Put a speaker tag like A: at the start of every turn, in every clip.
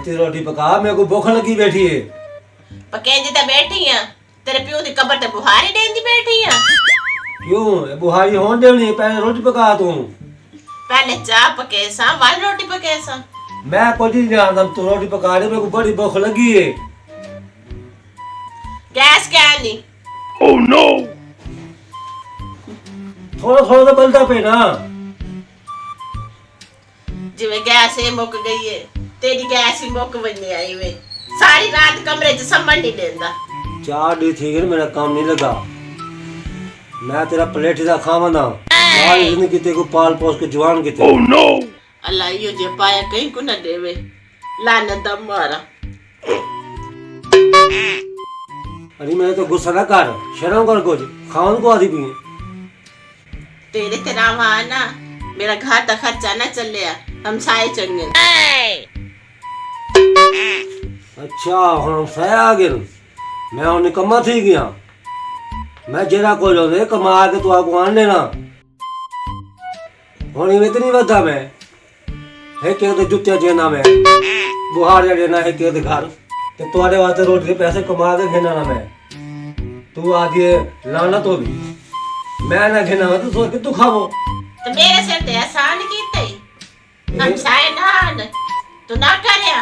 A: छेती रोटी पका, मेरे को भूख लगी बैठी है।
B: पकेंदी ते बैठी हां, तेरे प्यो दी कबर ते बुहारी देंदी बैठी हां।
A: क्यों बुहारी होने देनी, पहले रोटी पका तू।
B: पहले चाह पके सा, वाल रोटी पके सा।
A: मैं कुछ नहीं जानता, तू रोटी पका रही, मेरे को बड़ी भूख लगी है।
B: गैस क्या नहीं?
A: ओह नो, थोड़ा थोड़ा तो बलता पे ना।
B: जिਵੇਂ गैस ही मुक गई है, तेरी गैस ही मुक बनी आई वे। सारी रात कमरे च संभल नहीं लेंदा।
A: 4 दिन थी गए, मेरा काम नहीं लगा। मैं तेरा प्लेट दा खावा ना, सारी जिंदगी तेरे को पाल पोस के जवान किते। ओह नो,
B: अल्लाह यो जे पाया कहीं को न देवे, लानत दा मारा।
A: अरे मैं तो गुस्सा ना कर, शर्म कर कुछ, खावन को आदि भी।
B: तेरे तेरा वहां ना मेरा घर का खर्चा ना चलिया, हम साए चंगे।
A: अच्छा हम साए आ गए, मैं और निकम्मा थी गया। मैं जेरा को जो कमा के तू आपको आने ना होनी इतनी वधा मैं है के तो जुत्तियां जेना मैं बुहार जा देना है के घर ते तुम्हारे वास्ते रोटी के पैसे कमा के खेना ना मैं। तू आज ये लाना तो भी मैं ना खेना तो सोच के तू खावो।
B: तो मेरे सिर ते आसान कीते हम साए ना तू ना करया।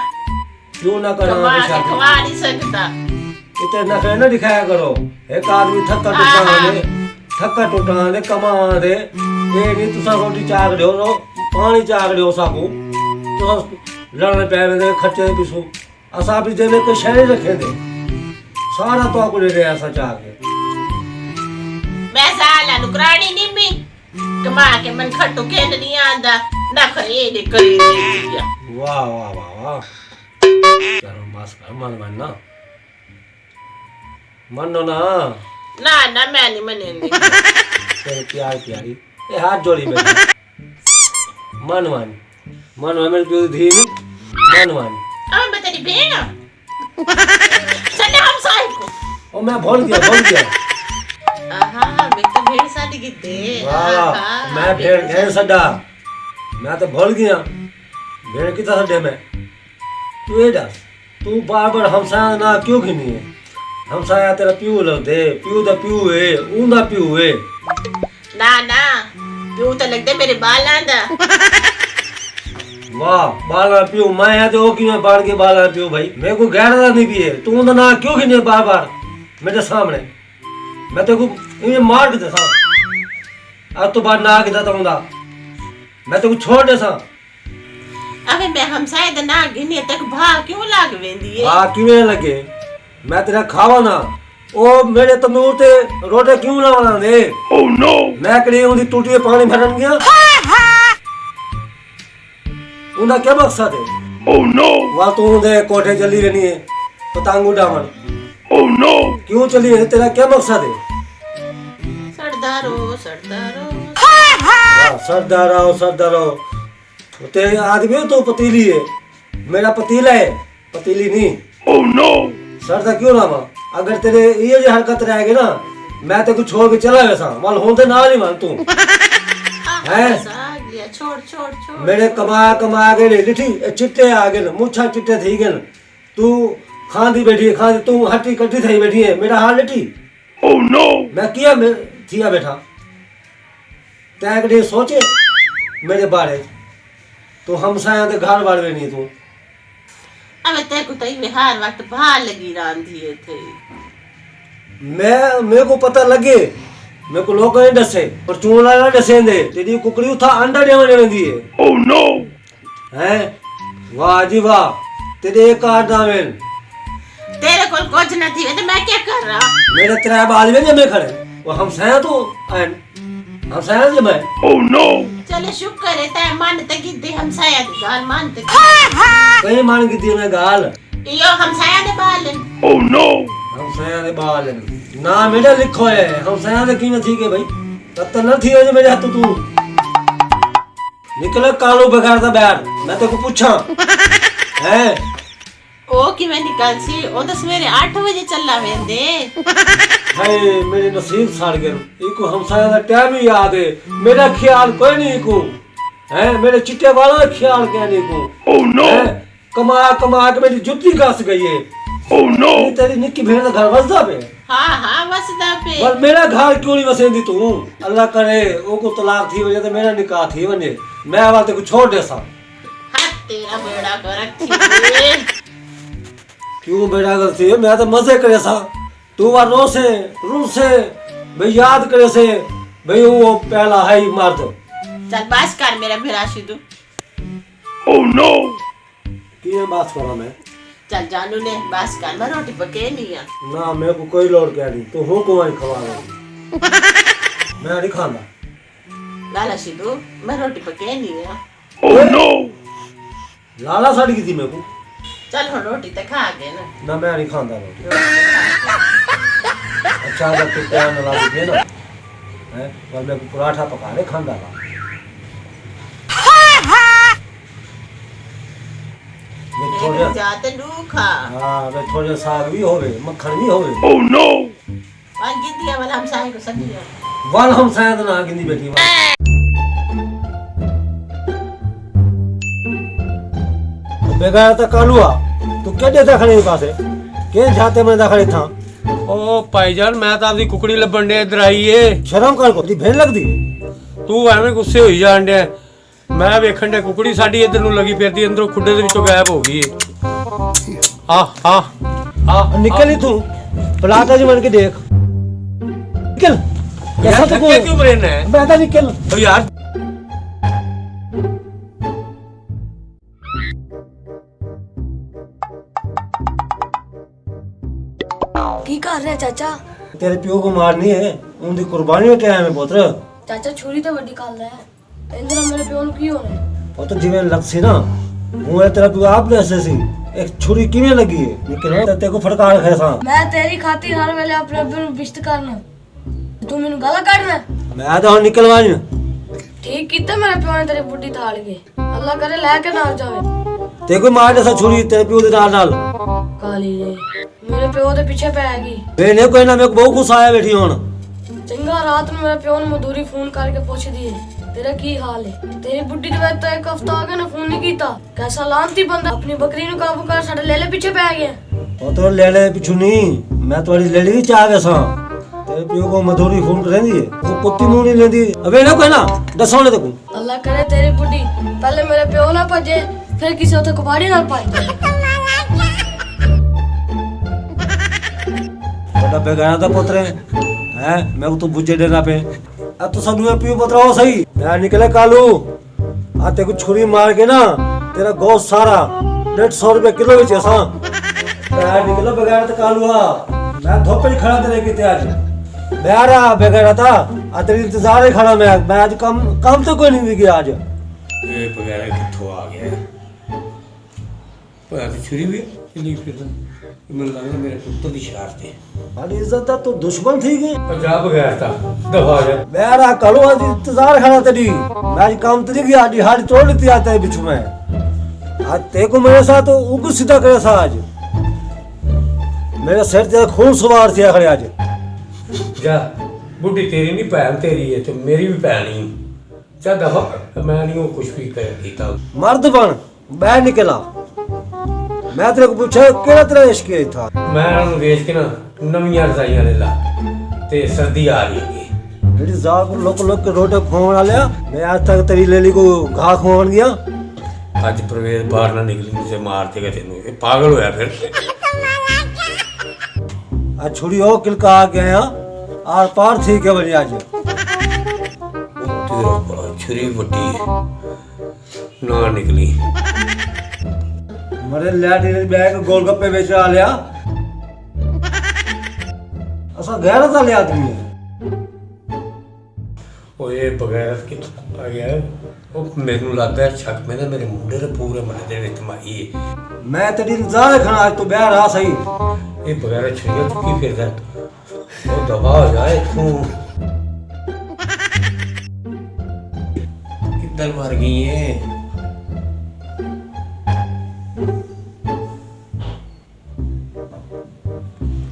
A: क्यों ना करना,
B: कमा के खवा नहीं सकता।
A: इतने नखरे ना दिखाया करो। एक आदमी थक्का टुटा दे कमा दे, ये नहीं तुसा रोटी चाक दो पानी चाक दो साकू तो लड़ने पे दे खर्चे पिछू असा भी देने कोई शहर रखे दे सारा तो आपको ले रहे ऐसा चाह के।
B: मैं साला नुकरानी नहीं भी कमा के मन खट्टू के नहीं आंदा ना करे ने करी दिया।
A: वाह वाह वाह वाह, करो बस कर मन ना मनो ना
B: ना ना मैं नहीं मनेंगी।
A: तेरे प्यार प्यारी ये हाथ जोड़ी बैठी मनवानी मनवा मेरे जो धी मनवानी
B: अब मैं तेरी बहन चले हम साई को।
A: ओ मैं भूल गया।
B: आहा मैं तो भेड़ साड़ी की दे।
A: वाह मैं भेड़ गए सदा, मैं तो भूल गया भेड़ की तरह सडे में। तू ये दस तू बार बार हमसाया ना क्यों खिनी है? हमसाया तेरा प्यू लग दे, प्यू दा प्यू है ऊंदा प्यू है।
B: ना ना प्यू तो लगदे मेरे बाल आंदा।
A: वाह बाला प्यू मैं है तो क्यों मैं बाढ़ के बाला प्यू भाई मेरे को गैर नहीं भी है। तू तो ना क्यों खिनी बार बार मेरे सामने? मैं तेरे को ये मार के दसा आज तो बार ना के देता हूं मैं तेरे को छोड़ दे सा।
B: अबे मैं हमसाए दा ना गिनी तक भाग क्यों लाग वेंदी है?
A: भाग क्यों लगे? मैं तेरा खावा ना ओ मेरे तंदूर ते रोटे क्यों ना बना दे? ओह नो, मैं कड़ी उंदी टूटी में पानी भरन गया उंदा क्या मकसद है? ओह नो, वहां तू उंदे कोठे चली रहनी है पतंग उड़ावन। ओह नो, क्यों चली है? तेरा क्या मकसद है?
B: सरदारो
A: सरदारो तेरे आदमी तो पतीली है, मेरा पतीला है पतीली नहीं। ओह नो, सरदा क्यों लावा? अगर तेरे ये जो हरकत रहेगी ना मैं तेरे को छोड़ के चला वैसा माल होते ना नहीं मान तू है।
B: छोड़
A: मेरे कमा के लिठी चिट्टे आ गए मुछा चिट्टे थी गए तू खांदी बैठी खांदी तू हट्टी कट्टी थी बैठी है मेरा हाल लिठी। ओह नो, मैं किया थिया बैठा तैं सोचे मेरे बारे तो हमसाया ते घर बाड़ नहीं तू।
B: अबे ते को तई में हर वक्त बाहर लगी रांधी है थे।
A: मेरे को पता लगे मेरे को लोग नहीं दसे और चूना ना दसे दे तेरी कुकड़ी उठा अंडा देने वेंदी है। ओह नो, हैं वाह जी वाह तेरे एक कार्ड दावेन
B: तेरे को कुछ न थी तो मैं क्या कर रहा?
A: मेरे तेरा बाल में जमे खड़े वो हमसाया तो हमसाया जमे। ओह नो,
B: चले शुक्र है ते मान तकी दे हमसाया दी गाल मान तकी
A: कहीं मान की दी मैं गाल
B: यो हमसाया दे बाल।
A: ओह नो, हमसाया दे बाल ना मेरा लिखो है हमसाया दे की थी के भाई तब तो न थी हो जो मेरे हाथ तू निकल कालू बगाड़ता बैठ मैं तेरे को पूछा है
B: ओ कि मैं निकल सी ओ तो सवेरे 8 बजे चलना वेंदे।
A: हाय मेरे नसीब साड़ गए इको हमसाया दा टाइम ही याद है मेरा ख्याल कोई नहीं को है मेरे चिट्टे वाला ख्याल क्या नहीं को। ओह नो, कमा कमा के मेरी जुत्ती घस गई है। ओह नो, तेरी निक्की भेड़ का घर वसदा पे।
B: हाँ वसदा पे।
A: पर मेरा घर क्यों नहीं वसेंदी तू? अल्लाह करे ओको तलाक थी वजह तो मेरा निकाह थी वने, मैं आवा ते को छोड़ दे सा।
B: हाँ तेरा बेड़ा गरक थी।
A: क्यों बेड़ा गलती है? मैं तो मजे करे सा, तू वा रो से भाई याद करे से भाई वो पहला है ही मर्द।
B: चल बास कर मेरा भिराशी तू।
A: ओह नो, किए बात करा मैं?
B: चल जानू ने बास कर, मैं रोटी पके नहीं है
A: ना, मेरे को कोई लोड क्या नहीं, तो हूँ को खवा रहा मैं नहीं खाना।
B: लाला सिद्धू मैं रोटी पके नहीं है।
A: ओह नो, लाला सड़ गई थी मेरे को।
B: चल हो रोटी तो खा गए ना
A: मैं नहीं खाता रोटी। अच्छा जब तू प्यार न ला दे ना है, पर मेरे को पराठा पका ले खांदा ला।
B: थोड़े जाते डूखा।
A: हाँ वे थोड़े साग भी होवे, मक्खन भी होवे। ओह नो,
B: वन गिद्दिया वाला हम साई को सभी
A: वन हम शायद ना गिंदी बेटी बेगाया तो कालुआ तू केडे दखने पासे के जाते मैं दखने था।
C: ओ भाईजान मैं तो आपकी कुकड़ी लबन डे इधर आई है।
A: शर्म कर को ती भेड़ लगदी
C: तू एवें गुस्से होई जान डे। मैं वेखण डे कुकड़ी साडी इधर नु लगी फिरदी, अंदरों खुड्डे दे विचों गायब हो गई है। आ
A: निकल ही तू पलाटा जी बन के देख। निकल
C: यार तो क्यों मरेना है?
A: मैं तो निकल।
C: ओ यार
D: की कर रहे चाचा?
A: तेरे प्यो को मारनी है, उनकी कुर्बानी में क्या है पुत्र?
D: चाचा छुरी तो बड़ी काल रहा है, इंद्र मेरे प्यो ਨੂੰ ਕੀ ਹੋਣਾ?
A: वो तो जिਵੇਂ लग सी ना वो है तेरा प्यो आप जैसे सी एक छुरी किਵੇਂ लगी है लेकिन तेरे को फटकार खैसा।
D: मैं तेरी खातिर हर वेले अपने अब्बे ਨੂੰ बिश्त करना, तू ਮੈਨੂੰ गाला ਕੱਢਣਾ।
A: मैं तो निकलवाई ना।
D: ठीक ਕੀਤਾ मेरे प्यो ने तेरी बुड्ढी थाल के, अल्लाह करे ले के ना जावे।
A: ते कोई मार जैसा छुरी तेरे प्यो दे नाल
D: काली रे मेरे प्यो दे पीछे पै गई।
A: बेने कोई ना मेरे को बहुत गुस्सा आया बैठी हुन।
D: चंगा रात में मेरे प्यो ने मधुरी फोन करके पूछ दी तेरा की हाल है। तेरी बुड्ढी के बाद तो एक हफ्ता आ गया ना फोन नहीं कीता। कैसा लांती बंदा, अपनी बकरी नु काबू कर साडे लेले पीछे पै गया।
A: वो तो लेले पिछु नहीं, मैं तुम्हारी लेली भी चाह गया सा। तेरे प्यो को मधुरी फोन करेंदी है वो कुत्ती मुंह नहीं लेंदी। अबे ना कोई ना दसोने ते को
D: अल्लाह करे तेरी बुड्ढी पहले मेरे प्यो ना भजे फिर किसी उते कुबाड़ी नाल भज जाए।
A: बड़ा बेगाना था पुत्र है मैं को तो बुझे देना पे। अब तो सब पियो पुत्र हो सही मैं निकले कालू आते को छुरी मार के ना तेरा गोश्त सारा 150 रुपए किलो बेचे सा। मैं निकला बेगाना था कालू मैं धोपे ही खड़ा तेरे की आज मैं आ रहा बेगाना था आ तेरी इंतजार ही खड़ा मैं आज कम तो कोई नहीं गया आज।
C: ये वगैरह किथों आ गया पर छुरी भी चली फिर मन लगा मेरे पुत्र की शरारत है।
A: हमारी इज्जत तो दुश्मन थी गई
C: पंजाब गया था दफा गया।
A: मैं रहा कालू आज इंतजार खड़ा तेरी मैं आज काम तेरी की आज हाड़ी तोड़ लेती आता है बिच्छू में। आज ते को मेरे साथ उनको सीधा करे सा आज मेरे सिर तेरा खून सवार थी खड़े आज।
C: जा बुढ़ी तेरी नहीं भैन तेरी है तो मेरी भी भैन ही जा दफा मैं नहीं वो कुछ भी कर कीता।
A: मर्द बन मैं निकला मैं तेरे को पूछा केड़ा तेरा इश्क था।
C: मैं उन्हें बेच के ना नवीं रजाइयां ले ला ते सर्दी आ रही है
A: मेरी जाग लोक के रोटे खोवन लिया मैं आज तक तेरी लेली को घा खोवन गया।
C: आज प्रवेश बाहर ना निकली मुझे मार देगा तेनू ये पागल होया फिर।
A: आज छुरी हो किलका आ गया आर पार थी के बनी आज
C: तेरा छुरी बटी ना निकली
A: मरे लैडी बैग गोलगप्पे बेच आ लिया असा गैर था लिया आदमी
C: ਉਹ ਇਹ ਬਗੈਰਤ ਕਿ ਆ ਗਿਆ ਉਹ ਮੈਨੂੰ ਲੱਗਦਾ ਹੈ ਸ਼ੱਕ ਮੈਨੇ ਮੇਰੇ ਮੁੰਡੇ ਦੇ ਪੂਰੇ ਮਨ ਦੇ ਵਿੱਚ ਮਾਈ
A: मैं तेरी इंतजार खड़ा आज तो बह रहा सही
C: ਇਹ ਬਗੈਰਤ ਛੜੀਆਂ ਚੁੱਕੀ ਫਿਰਦਾ ਉਹ ਦਵਾ ਹੋ ਜਾਏ ਤੂੰ ਕਿੱਧਰ ਮਰ ਗਈ ਏ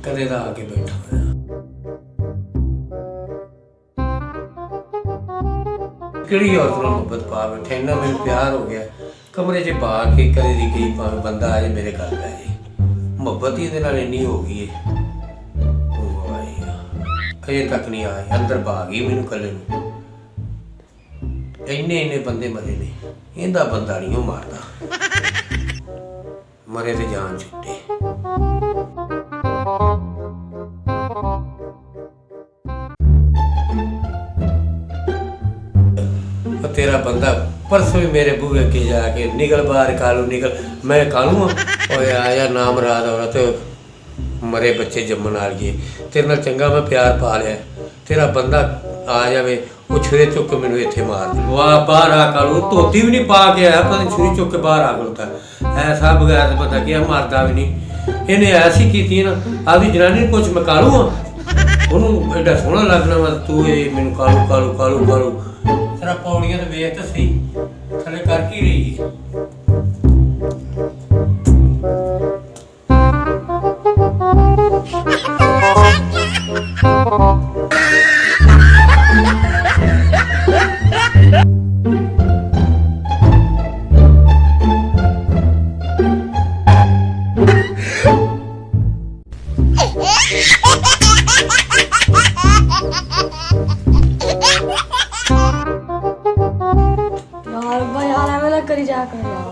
C: ਕਦੇ ਦਾ ਆ ਕੇ ਬੈਠਾ ਹੋਇਆ ਕਿਹੜੀ ਔਰਤ ਨਾਲ ਮੁਹੱਬਤ ਪਾ ਬੈਠੇ ਇੰਨਾ ਮੈਨੂੰ ਪਿਆਰ ਹੋ ਗਿਆ ਕਮਰੇ 'ਚ ਪਾ ਕੇ ਕਦੇ ਦੀ ਕਈ ਭਾਵੇਂ ਬੰਦਾ ਆ ਜਾਏ ਮੇਰੇ ਘਰ ਪੈ ਜਾਏ। ਮੁਹੱਬਤ ਹੀ ਇਹਦੇ ਨਾਲ ਇੰਨੀ ਹੋ ਗਈ ਹੈ। ਉਹ ਆਈ ਅਜੇ ਤੱਕ ਨਹੀਂ ਆਈ, ਅੰਦਰ ਪਾ ਗਈ ਮੈਨੂੰ ਕੱਲੇ ਨੂੰ। ਇੰਨੇ ਬੰਦੇ ਮਰੇ ਨੇ, ਇਹਦਾ ਬੰਦਾ ਨਹੀਂ ਉਹ ਮਾਰਦਾ। ਮਰੇ ਤੇ ਜਾਨ ਛੁੱਟੇ। तेरा बंदा परसों भी मेरे बूहे के जाके निकल बाहर कालू निकल। मैं कालू और आया नाम रात औरत मरे बच्चे जम्मन आ गए। तेरे नाल चंगा मैं प्यार पा लिया। तेरा बंदा आ जावे वो छुरे चुक के मैनू इत्थे मार दे। वाह बाहर आ कालू, धोती भी नहीं पा के आया, पता नहीं छुरी चुक के बाहर आ खलोता। ऐसा बगैर पता क्या मारदा भी नहीं। इन्हें ऐसी की ना आपकी जनानी कुछ मैं कालू हाँ ਉਹਨੂੰ ਐਡਾ ਸੋਹਣਾ ਲੱਗਣਾ ਵਾ ਤੂੰ ਇਹ ਮੈਨੂੰ ਕਾਲੂ ਕਾਲੂ ਕਾਲੂ ਕਾਲੂ। ਤੇਰਾ ਪੌੜੀਆਂ ਤੇ ਵੇਖ ਤਾਂ ਸਹੀ ਥੱਲੇ ਕਰ ਕੀ ਰਹੀ ਹੈ।
D: करी जा कर यार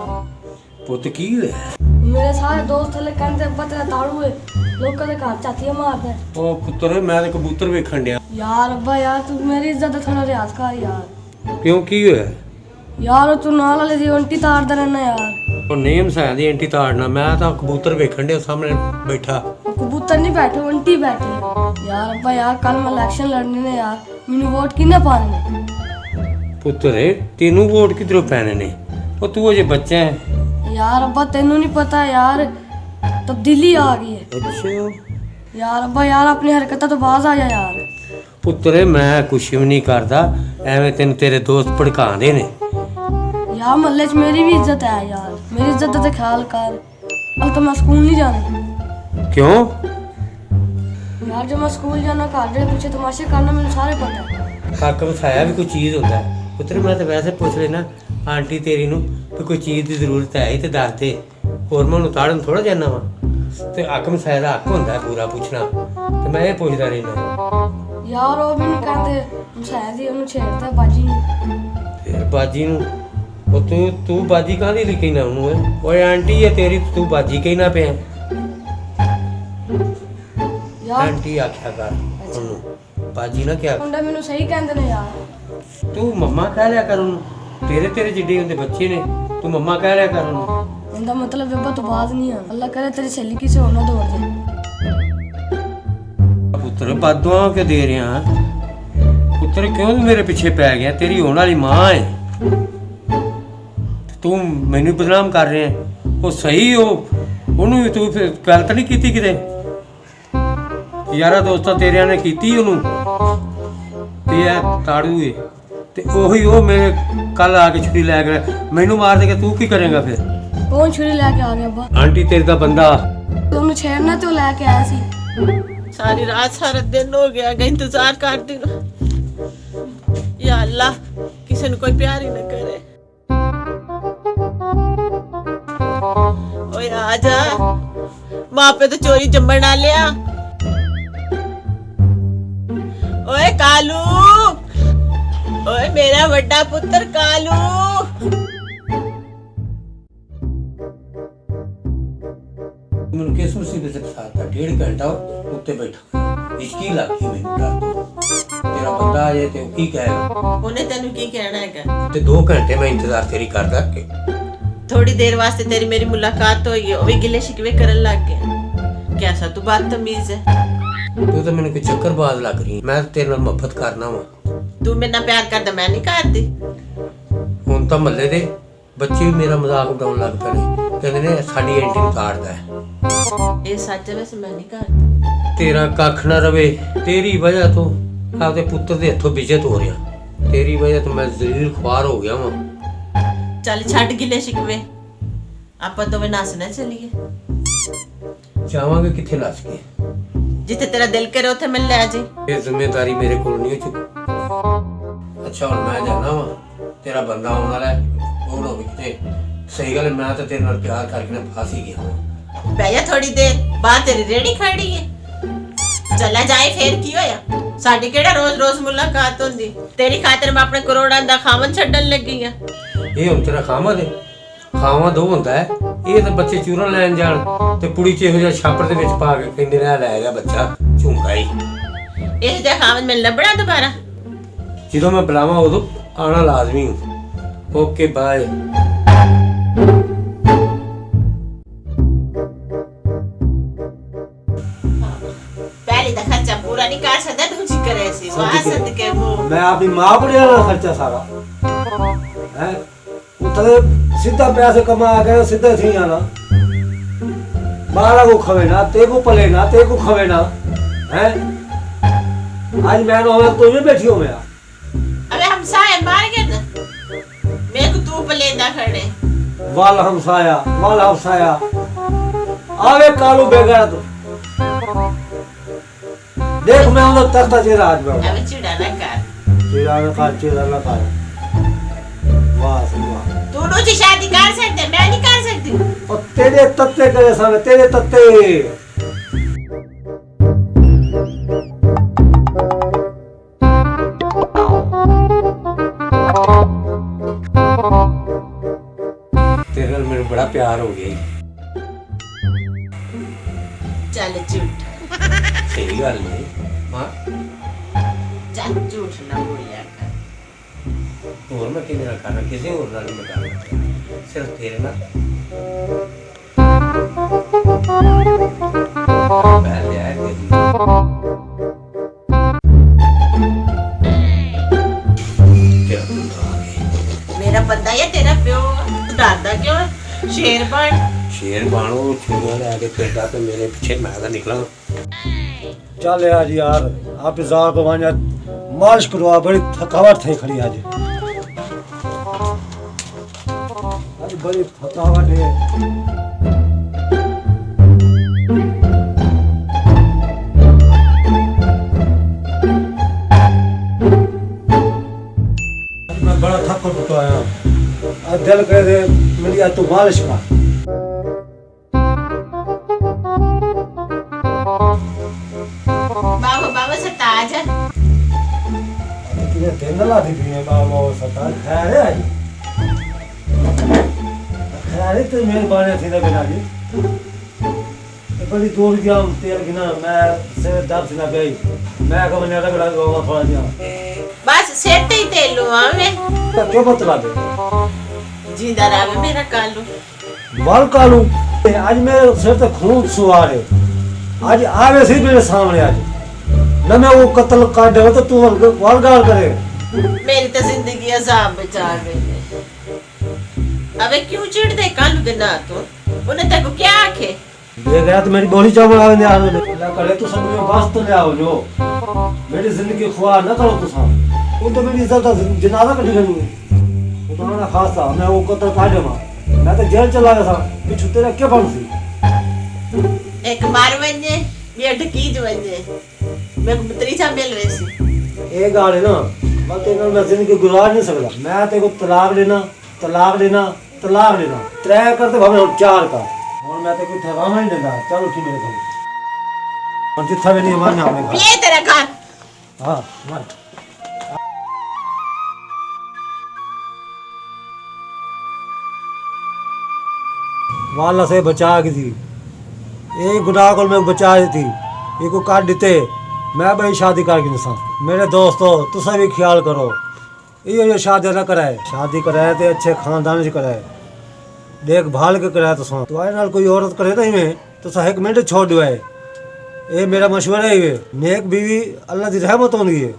C: पुत की होया?
D: मेरे सारे दोस्त थले कहंदे अब्बा तेरा दारू है लोकां दे घर चातियां मारदा है।
C: ओ पुत्र मैं ते कबूतर वेखण डया।
D: यार अब्बा यार तू मेरी इज्जत थोड़ा रियाज कर यार।
C: क्यों की होया?
D: यार तू नाल वाले दी उल्टी तारदा रहना यार।
C: ओ नेम सा दी एंटी ताड़ना, मैं तो कबूतर वेखण डया सामने बैठा।
D: कबूतर नहीं बैठे उल्टी बैठे। यार अब्बा यार कल मैं इलेक्शन लड़ने ने यार मैनू वोट किने पाने ने?
C: पुत्र तेनू वोट किधरों पैने ने? ओ तू अजे बच्चा है।
D: यार अब्बा तेनू नहीं पता यार तब्दीली आ गई है।
C: अच्छा
D: यार अब्बा यार अपनी हरकतां तो बाज आ जा यार।
C: पुत्र मैं कुछ भी नहीं करदा, एवें तेन तेरे दोस्त भड़कांदे ने।
D: यार महल्ले च मेरी भी इज्जत है यार, मेरी इज्जत दा ख्याल कर। कल तो मैं स्कूल नहीं जाना।
C: क्यों?
D: यार जब मैं स्कूल जाना घर दे पीछे तमाशे करना मैनू सारे पता है।
C: हक वसाया भी कोई चीज़ होता है। पुत्र मैं तो वैसे पूछ लेना आंटी तेरी नू भी कोई चीज़ की जरूरत है तो दस दे, होर मैं उताड़न थोड़ा जाना वा। तो हक वसाया का हक होंदा है पूरा पूछना, तो मैं ये पूछता रहना।
D: यार वो भी नहीं कहते मसाया दी उन्हें छेड़ता है बाजी नू।
C: फिर बाजी नू वो तू बाजी कहाँ दी लिखी ना उन्होंने? ओए आंटी है तेरी तू बाजी कहीं ना पे आंटी आख्या कर उन्होंने बाजी ना क्या
D: मुंडा मैनू सही कहंदे ने यार।
C: तू मम्मा कह लिया कर उन्होंने, तेरे जिड्डे होंदे बच्चे ने, तू मम्मा कह लिया कर उन्होंने।
D: उनका मतलब अब्बा तो बात नहीं है। अल्लाह करे तेरी सहेली किसे और ना दौड़ जाए।
C: पुत्र बददुआ क्यों दे रहे हैं? पुत्र क्यों मेरे पीछे पै गया? तेरी होने वाली माँ है, तू मैनू बदनाम कर रहे हैं। वो सही हो ਉਹਨੂੰ ਵੀ ਤੂੰ ਫਿਰ ਗੱਲ ਤਾਂ ਨਹੀਂ ਕੀਤੀ ਕਿਤੇ? ਯਾਰਾ ਦੋਸਤਾਂ ਤੇਰਿਆਂ ਨੇ ਕੀਤੀ ਉਹਨੂੰ ਤੇ ਇਹ ਤਾੜੂ ਏ ਤੇ ਉਹੀ ਉਹ ਮੇਰੇ ਕੱਲ ਆ ਕੇ ਛੁਰੀ ਲੈ ਗਿਆ ਮੈਨੂੰ ਮਾਰ ਦੇ ਕੇ ਤੂੰ ਕੀ ਕਰੇਗਾ ਫਿਰ?
D: कौन छुरी लेके आ गया अब्बा?
C: आंटी तेरे दा बंदा
D: तुमने छेड़ना तो लेके आया सी।
B: सारी रात सारा दिन हो गया कि इंतजार करती हूँ। या अल्लाह किसी ने कोई प्यार ही न करे। ओए आजा, माँ पे तो चोरी जम्मन आ लिया। ओए कालू, ओए मेरा बड़ा पुत्र कालू।
C: ਮੈਨੂੰ ਕਿਸ ਮੁਸੀਬਤ ਵਿੱਚ ਫਸਾਤਾ? 1.5 ਘੰਟਾ ਉੱਤੇ ਬੈਠਾ ਇਸ਼ਕੀ ਲੱਗੀ ਮੈਨੂੰ ਡਰ ਤੋਂ। ਤੇਰਾ ਬੰਦਾ ਆ ਜਾਏ ਤੇ ਉਹ ਕੀ ਕਹੇਗਾ?
B: ਉਹਨੇ ਤੈਨੂੰ ਕੀ ਕਹਿਣਾ ਹੈਗਾ?
C: ਤੇ 2 ਘੰਟੇ ਮੈਂ ਇੰਤਜ਼ਾਰ ਤੇਰੀ ਕਰਦਾ ਕਿ
B: थोड़ी देर वास्ते तेरी मेरी मुलाकात हुई है, वो भी गिले शिकवे करन लग गया। कैसा तू बदतमीज है?
C: ਤੂੰ ਤਾਂ ਮੈਨੂੰ ਕੋਈ ਚੱਕਰਬਾਜ਼ ਲੱਗ ਰਹੀ। ਮੈਂ ਤਾਂ ਤੇਰੇ ਨਾਲ ਮੁਹੱਬਤ ਕਰਨਾ ਵਾ।
B: तू मेरे नाल प्यार करदा, मैं नहीं करदी।
C: ਹੁਣ ਤਾਂ ਮਹੱਲੇ ਦੇ ਬੱਚੇ ਵੀ ਮੇਰਾ ਮਜ਼ਾਕ ਉਡਾਉਣ ਲੱਗ ਪਏ ਨੇ, ਕਹਿੰਦੇ ਨੇ ਸਾਡੀ ਐਂਟੀ ਨੂੰ ਤਾੜਦਾ ਹੈ।
B: ਇਹ ਸੱਚ ਹੈ, ਵੈਸੇ ਮੈਂ ਨਹੀਂ ਕਰਦੀ।
C: ਤੇਰਾ ਕੱਖ ਨਾ ਰਵੇ, ਤੇਰੀ ਵਜ੍ਹਾ ਤੋਂ ਆਪਦੇ ਪੁੱਤਰ ਦੇ ਹੱਥੋਂ ਬੇਇੱਜ਼ਤ ਹੋ ਰਿਹਾ। ਤੇਰੀ ਵਜ੍ਹਾ ਤੋਂ ਮੈਂ ਜ਼ਲੀਲ ਖੁਆਰ ਹੋ ਗਿਆ ਵਾਂ।
B: ਚੱਲ ਛੱਡ ਗਿਲੇ ਸ਼ਿਕਵੇ, ਆਪਾਂ ਦੋਵੇਂ ਨੱਸਣਾ ਚੱਲੀਏ।
C: ਜਾਵਾਂਗੇ ਕਿੱਥੇ ਨੱਸ ਕੇ?
B: ਜਿੱਥੇ ਤੇਰਾ ਦਿਲ ਕਰੇ ਉੱਥੇ ਮੈਂ ਲੈ ਜੀ।
C: ਇਹ ਜ਼ਿੰਮੇਵਾਰੀ ਮੇਰੇ ਕੋਲ ਨਹੀਂ ਹੋ ਚੁੱਕੀ। ਅੱਛਾ ਹੁਣ ਮੈਂ ਜਾਣਾ ਵਾ, ਤੇਰਾ ਬੰਦਾ ਆਉਣ ਵਾਲਾ ਹੈ, ਉਹ ਨਾ ਕਿਤੇ सही गल है, मैं तो तेरे नाल प्यार करके ना फंस ही गया हूं।
B: भैया थोड़ी देर बाद तेरी रेड़ी खड़ी है, चला जाए फिर की होया। साडी केड़ा रोज रोज मुलाकात होंदी। तेरी खातिर मैं अपने करोड़ां दा खावन छड्डन लगी आ।
C: ये हुण तेरा खामा दे खावा दो ਹੁੰਦਾ ਹੈ। ਇਹ ਤਾਂ ਬੱਚੇ ਚੂਰਨ ਲੈਣ ਜਾਣ ਤੇ ਪੁੜੀ ਚ ਇਹੋ ਜਿਹਾ ਛਾਪਰ ਦੇ ਵਿੱਚ ਪਾ ਕੇ ਕਹਿੰਦੇ ਨੇ ਲੈ ਗਿਆ ਬੱਚਾ ਝੁੰਗਾ ਹੀ।
B: ਇਹ ਜਿਹਾ ਖਾਵਨ ਮੈਨੂੰ ਲੱਭਣਾ ਦੁਬਾਰਾ।
C: ਜਦੋਂ ਮੈਂ ਬੁਲਾਵਾਂ ਉਦੋਂ ਆਣਾ ਲਾਜ਼ਮੀ ਹੂੰ। Okay bye.
B: पहले तो खर्चा पूरा नहीं कर सकता, दूसरी करे से वहां सदके वो
A: मैं अपनी माँ पर देना खर्चा सारा है। उतरे सीधा पैसे कमा के सीधे थी आना, बारह को खवे ना, ते को पले ना, ते को खवे ना है। आज मैं ना तू भी बैठी हो मैं।
B: अबे हम साए मार गए ना, मेरे को तू पलेदा खड़े।
A: वाल हमसाया आवे कालू बेगड़ा तो देख मैं उन तख्ता चेहरा आज में
B: अबे चिड़ा ना कर,
A: चेहरा ना कर वाह सही वाह।
B: तू दूसरी शादी कर सकते, मैं नहीं कर सकती।
A: और तेरे तत्ते करे सामने तेरे तत्ते
C: तेरे नाल मेरे बड़ा प्यार हो गया।
B: चल झूठ,
C: सही गल नहीं हाँ।
B: चल झूठ ना बोलिया कर।
C: ਹੋਰ ਮੈਂ ਕਿਹਦੇ ਨਾਲ ਕਰਨਾ, ਕਿਸੇ ਹੋਰ ਨਾਲ ਨਹੀਂ ਮੈਂ ਕਰਨਾ, ਸਿਰਫ ਤੇਰੇ ਨਾਲ। ਮੈਂ ਲਿਆ ਤੇਰੀ ਤੇਰਾ ਪੁੱਤ ਆ ਗਿਆ।
B: मेरा बंदा या तेरा प्यो, तू डरदा क्यों है? शेर बन।
C: शेर बाणो छुरियां लेके फिरदा ते मेरे पीछे मैं तो निकला।
A: चल यार आप जार को वहां मालिश करवा, बड़ी थकावट थी खड़ी आज बड़ी थकावट है। मैं बड़ा थक टूटा आया, आज दिल कह दे मिल गया तू मालिश का।
B: बाबा सताज है।
A: तेंदला दी है बाबा सता खैर है आज खैर तो मेहरबानी थी ना बिना जी बड़ी दूर गया हूं तेल गिना मैं से दर्द से ना गई मैं कब ने रगड़ा गवा थोड़ा दिया
B: बस सेट ही तेलू आवे
A: तो क्यों बतला दे
B: जिंदा रहे मेरा कालू
A: बाल कालू आज मेरे सिर पे खून सुवार है आज आवे सी मेरे सामने आज न मैं वो कत्ल काट दे तो तू वारगार करे
B: मेरी तो जिंदगी अजाब बचा गई है। अबे क्यों चिढ़ कालू दे ना तो उन्हें तेको क्या आखे
A: ये गया तो मेरी बोली चावल आवे ने आवे अल्लाह करे तो सब में वास्ते ले आओ जो मेरी जिंदगी ख्वार ना करो तुसा वो तो मेरी इज्जत का जनाजा कटी गई वो तो ना खासा मैं वो कत्ल काट देवा मैं तो जेल चला गया था कि तेरा क्या बन सी
B: एक मार वने ये ढकीज वने मैं को बतरी सा मिल वैसी
A: एक गाल है ना मैं तेरे मैं जिंदगी गुजार नहीं सकता मैं तेरे को तलाक देना तलाक देना तलाक देना त्रै करते भावे हम चार का और मैं तेरे को ठगावा नहीं देता चलो की मेरे घर और जितना भी नहीं मानना हमें घर
B: ये तेरा घर
A: हां मान वाला से बचा की थी एक गुनाह को मैं बचा दी थी ये को काट देते मैं भाई शादी करके नहीं मेरे दोस्तों तुसा भी ख्याल करो ये शादी ना कराए शादी कराए तो अच्छे खानदान से कराए देखभाल के कराए तो तुम्हारे नाल कोई औरत करे नहीं में तो एक मिनट छोड़ दो ये मेरा मशवरा है ये नेक बीवी अल्लाह की रहमत होनी है।